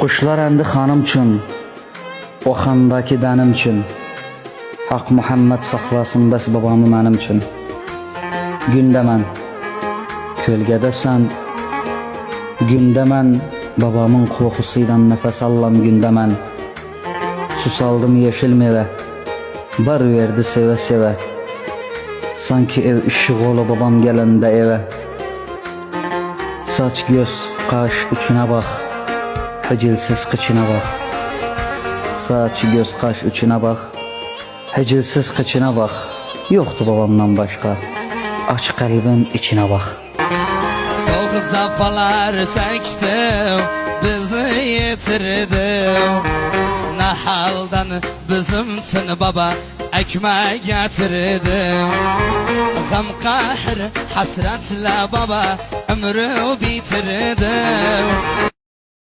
Kuşlar endi xanım üçün, oxandakı dənim üçün. Haq Muhammed saxlasın bəs babamı mənim üçün. Gündə mən, kölgədə sən, gündə mən, babamın qoxusuyla nəfəs allam gündə mən. Susaldım yeşil meyvə, bar verdi sevə sevə. Sanki ev işıq olu babam gələndə evə. Saç göz qaş üçünə bax, həcilsiz qıçına bax. Saç göz qaş üçünə bax, həcilsiz qıçına bax. Yoxdur babamdan başqa, aç qəlbin içinə bax. Soğuk zafalar çektim, bizi yitirdim. Ne haldan bizim için baba ekmek getirdim. Gam kahır hasretle baba ömrü bitirdim.